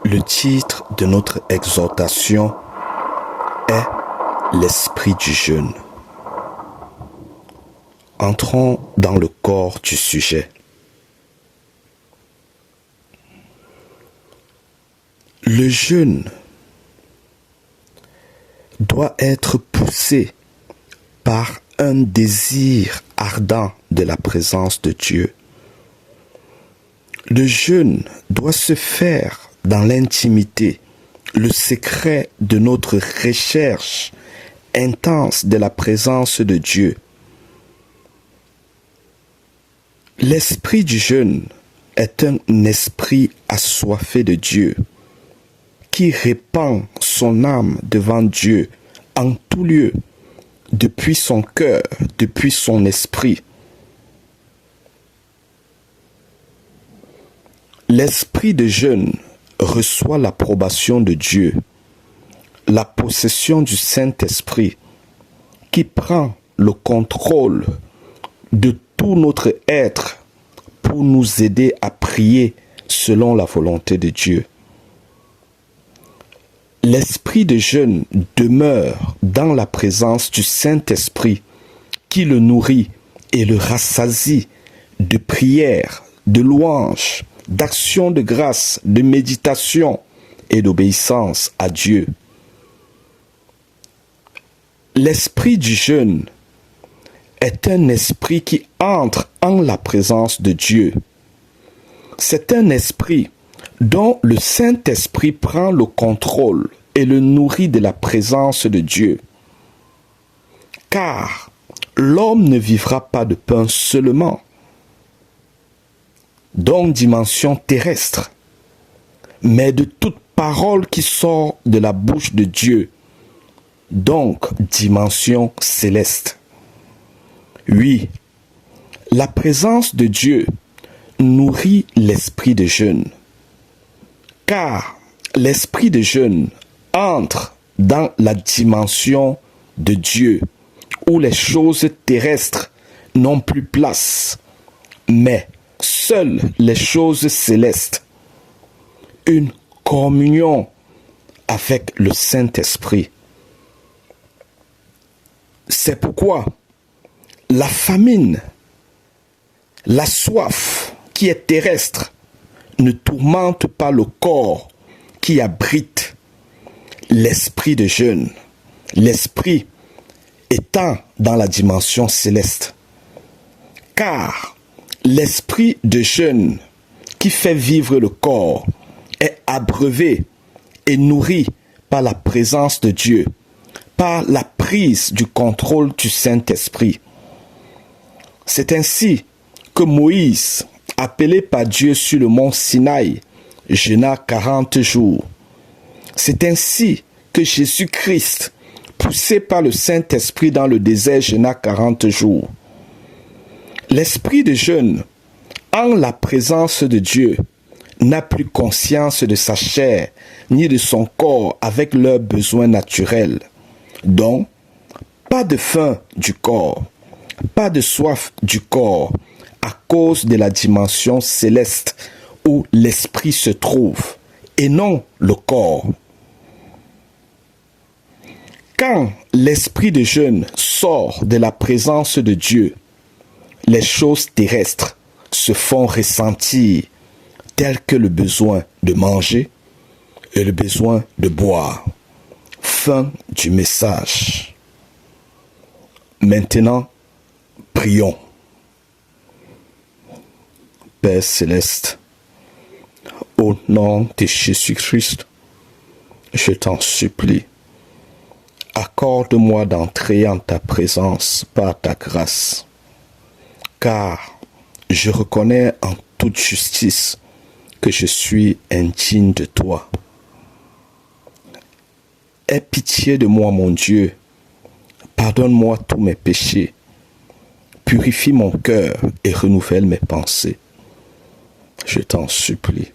Le titre de notre exhortation est l'esprit du jeûne. Entrons dans le corps du sujet. Le jeûne doit être poussé par un désir ardent de la présence de Dieu. Le jeûne doit se faire dans l'intimité, le secret de notre recherche intense de la présence de Dieu. L'esprit du jeûne est un esprit assoiffé de Dieu, qui répand son âme devant Dieu en tout lieu, depuis son cœur, depuis son esprit. L'esprit de jeûne reçoit l'approbation de Dieu, la possession du Saint-Esprit, qui prend le contrôle de tout notre être pour nous aider à prier selon la volonté de Dieu. L'esprit de jeûne demeure dans la présence du Saint-Esprit qui le nourrit et le rassasie de prières, de louanges, d'actions de grâce, de méditation et d'obéissance à Dieu. L'esprit du jeûne est un esprit qui entre en la présence de Dieu. C'est un esprit dont le Saint-Esprit prend le contrôle et le nourrit de la présence de Dieu. Car l'homme ne vivra pas de pain seulement, donc dimension terrestre, mais de toute parole qui sort de la bouche de Dieu, donc dimension céleste. Oui, la présence de Dieu nourrit l'esprit de jeûne, car l'esprit de jeûne entre dans la dimension de Dieu, où les choses terrestres n'ont plus place, mais seules les choses célestes, une communion avec le Saint-Esprit. C'est pourquoi la famine, la soif qui est terrestre ne tourmente pas le corps qui abrite l'esprit de jeûne, l'esprit étant dans la dimension céleste. Car l'esprit de jeûne qui fait vivre le corps est abreuvé et nourri par la présence de Dieu, par la prise du contrôle du Saint-Esprit. C'est ainsi que Moïse, appelé par Dieu sur le mont Sinaï, jeûna 40 jours. C'est ainsi que Jésus-Christ, poussé par le Saint-Esprit dans le désert, jeûna 40 jours. L'esprit de jeûne, en la présence de Dieu, n'a plus conscience de sa chair ni de son corps avec leurs besoins naturels. Donc, pas de faim du corps, pas de soif du corps, à cause de la dimension céleste où l'esprit se trouve, et non le corps. Quand l'esprit de jeûne sort de la présence de Dieu, les choses terrestres se font ressentir, tels que le besoin de manger et le besoin de boire. Fin du message. Maintenant, prions. Père céleste, au nom de Jésus-Christ, je t'en supplie, accorde-moi d'entrer en ta présence par ta grâce, car je reconnais en toute justice que je suis indigne de toi. Aie pitié de moi, mon Dieu, pardonne-moi tous mes péchés, purifie mon cœur et renouvelle mes pensées. Je t'en supplie.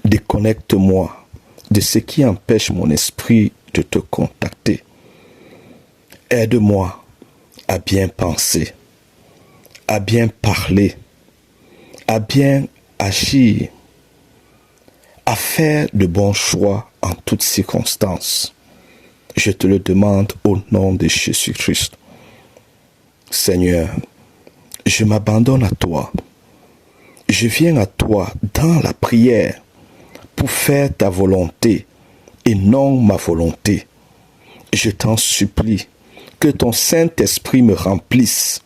Déconnecte-moi de ce qui empêche mon esprit de te contacter. Aide-moi à bien penser, à bien parler, à bien agir, à faire de bons choix en toutes circonstances. Je te le demande au nom de Jésus-Christ. Seigneur, je m'abandonne à toi. Je viens à toi dans la prière pour faire ta volonté et non ma volonté. Je t'en supplie que ton Saint-Esprit me remplisse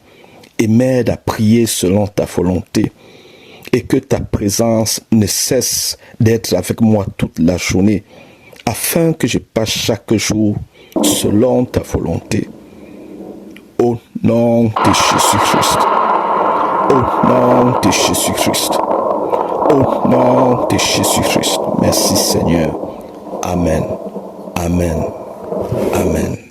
et m'aide à prier selon ta volonté et que ta présence ne cesse d'être avec moi toute la journée afin que je passe chaque jour selon ta volonté. Au nom de Jésus-Christ. Au nom de Jésus-Christ. Au nom de Jésus-Christ. Merci Seigneur. Amen. Amen. Amen.